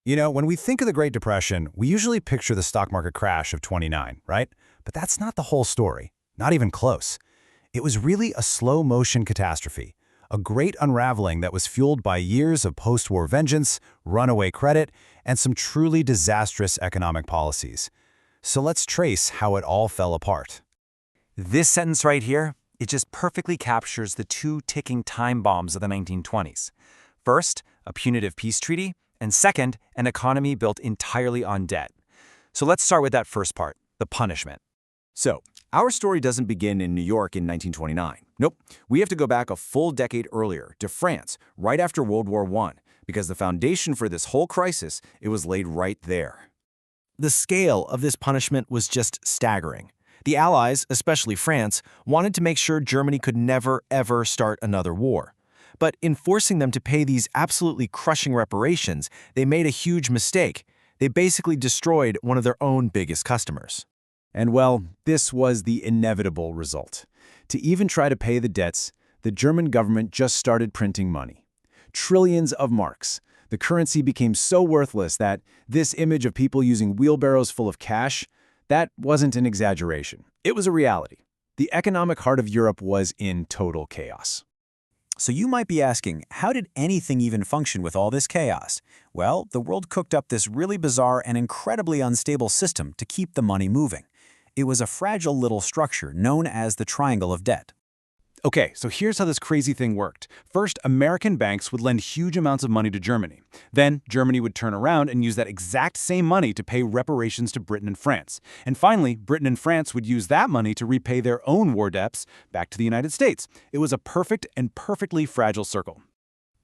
When we think of the Great Depression, we usually picture the stock market crash of '29, right? But that's not the whole story, not even close. It was really a slow-motion catastrophe, a great unraveling that was fueled by years of post-war vengeance, runaway credit, and some truly disastrous economic policies. So let's trace how it all fell apart. This sentence right here, it just perfectly captures the two ticking time bombs of the 1920s. First, a punitive peace treaty, and second, an economy built entirely on debt. So let's start with that first part, the punishment. So, our story doesn't begin in New York in 1929. Nope, we have to go back a full decade earlier, to France, right after World War I, because the foundation for this whole crisis, it was laid right there. The scale of this punishment was just staggering. The Allies, especially France, wanted to make sure Germany could never, ever start another war. But in forcing them to pay these absolutely crushing reparations, they made a huge mistake. They basically destroyed one of their own biggest customers. And well, this was the inevitable result. To even try to pay the debts, the German government just started printing money. Trillions of marks. The currency became so worthless that this image of people using wheelbarrows full of cash, that wasn't an exaggeration. It was a reality. The economic heart of Europe was in total chaos. So you might be asking, how did anything even function with all this chaos? Well, the world cooked up this really bizarre and incredibly unstable system to keep the money moving. It was a fragile little structure known as the triangle of debt. Okay, so here's how this crazy thing worked. First, American banks would lend huge amounts of money to Germany. Then, Germany would turn around and use that exact same money to pay reparations to Britain and France. And finally, Britain and France would use that money to repay their own war debts back to the United States. It was a perfect and perfectly fragile circle.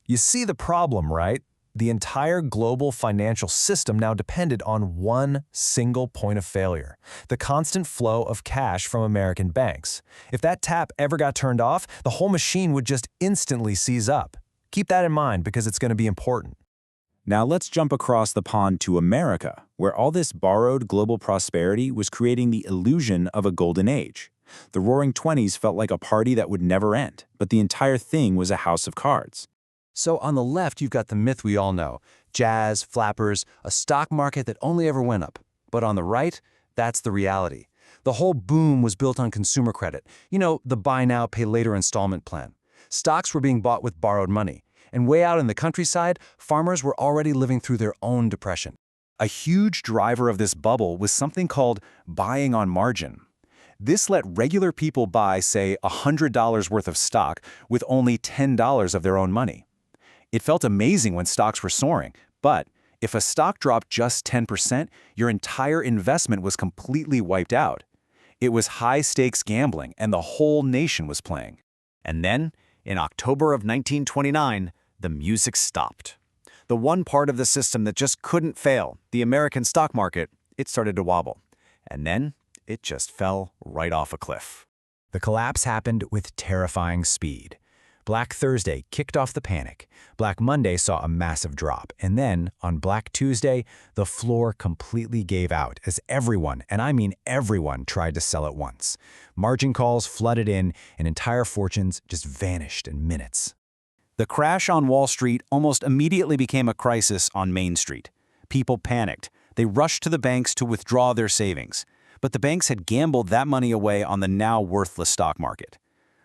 You see the problem, right? The entire global financial system now depended on one single point of failure: the constant flow of cash from American banks. If that tap ever got turned off, the whole machine would just instantly seize up. Keep that in mind because it's going to be important. Now let's jump across the pond to America, where all this borrowed global prosperity was creating the illusion of a golden age. The Roaring '20s felt like a party that would never end, but the entire thing was a house of cards. So on the left, you've got the myth we all know: jazz, flappers, a stock market that only ever went up. But on the right, that's the reality. The whole boom was built on consumer credit. The buy now, pay later installment plan. Stocks were being bought with borrowed money. And way out in the countryside, farmers were already living through their own depression. A huge driver of this bubble was something called buying on margin. This let regular people buy, say, $100 worth of stock with only $10 of their own money. It felt amazing when stocks were soaring, but if a stock dropped just 10%, your entire investment was completely wiped out. It was high-stakes gambling, and the whole nation was playing. And then, in October of 1929, the music stopped. The one part of the system that just couldn't fail, the American stock market, it started to wobble. And then, it just fell right off a cliff. The collapse happened with terrifying speed. Black Thursday kicked off the panic. Black Monday saw a massive drop. And then, on Black Tuesday, the floor completely gave out as everyone, and I mean everyone, tried to sell at once. Margin calls flooded in, and entire fortunes just vanished in minutes. The crash on Wall Street almost immediately became a crisis on Main Street. People panicked. They rushed to the banks to withdraw their savings. But the banks had gambled that money away on the now worthless stock market.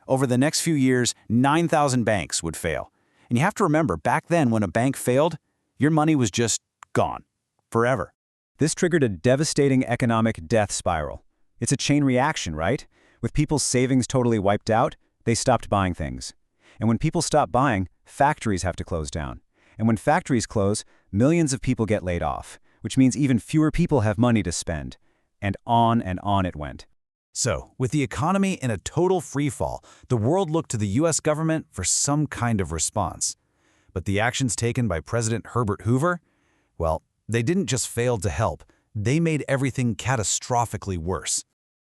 Over the next few years, 9,000 banks would fail. And you have to remember, back then when a bank failed, your money was just gone. Forever. This triggered a devastating economic death spiral. It's a chain reaction, right? With people's savings totally wiped out, they stopped buying things. And when people stop buying, factories have to close down. And when factories close, millions of people get laid off, which means even fewer people have money to spend. And on it went. So, with the economy in a total freefall, the world looked to the U.S. government for some kind of response. But the actions taken by President Herbert Hoover, well, they didn't just fail to help, they made everything catastrophically worse.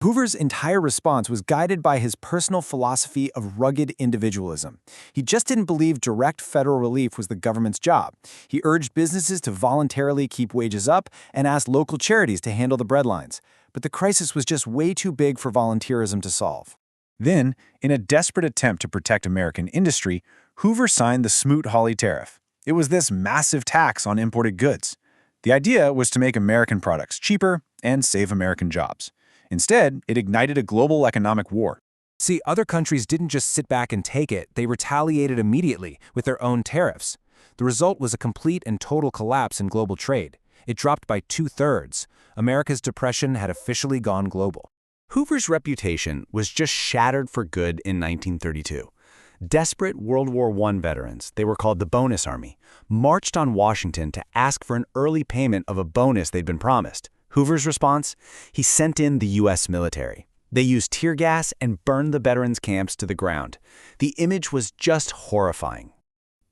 Hoover's entire response was guided by his personal philosophy of rugged individualism. He just didn't believe direct federal relief was the government's job. He urged businesses to voluntarily keep wages up and asked local charities to handle the breadlines. But the crisis was just way too big for volunteerism to solve. Then, in a desperate attempt to protect American industry, Hoover signed the Smoot-Hawley tariff. It was this massive tax on imported goods. The idea was to make American products cheaper and save American jobs. Instead, it ignited a global economic war. See, other countries didn't just sit back and take it, they retaliated immediately with their own tariffs. The result was a complete and total collapse in global trade. It dropped by 2/3. America's depression had officially gone global. Hoover's reputation was just shattered for good in 1932. Desperate World War I veterans, they were called the Bonus Army, marched on Washington to ask for an early payment of a bonus they'd been promised. Hoover's response? He sent in the U.S. military. They used tear gas and burned the veterans' camps to the ground. The image was just horrifying.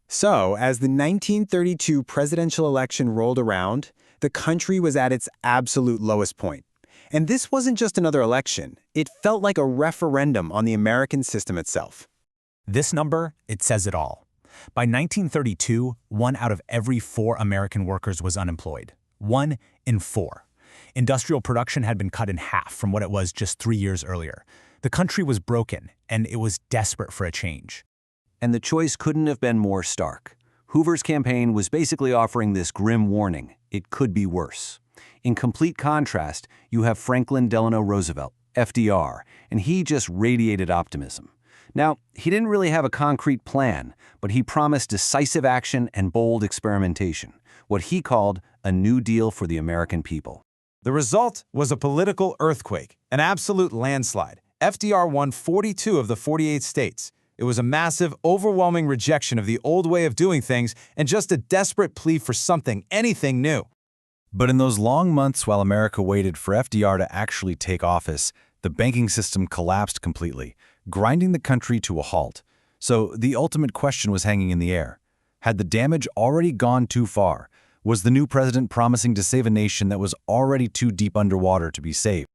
So, as the 1932 presidential election rolled around, the country was at its absolute lowest point. And this wasn't just another election. It felt like a referendum on the American system itself. This number, it says it all. By 1932, 1 out of every 4 American workers was unemployed. 1 in 4. Industrial production had been cut in half from what it was just 3 years earlier. The country was broken, and it was desperate for a change. And the choice couldn't have been more stark. Hoover's campaign was basically offering this grim warning: it could be worse. In complete contrast, you have Franklin Delano Roosevelt, FDR, and he just radiated optimism. Now, he didn't really have a concrete plan, but he promised decisive action and bold experimentation, what he called a New Deal for the American people. The result was a political earthquake, an absolute landslide. FDR won 42 of the 48 states. It was a massive, overwhelming rejection of the old way of doing things and just a desperate plea for something, anything new. But in those long months while America waited for FDR to actually take office, the banking system collapsed completely, grinding the country to a halt. So the ultimate question was hanging in the air. Had the damage already gone too far? Was the new president promising to save a nation that was already too deep underwater to be saved?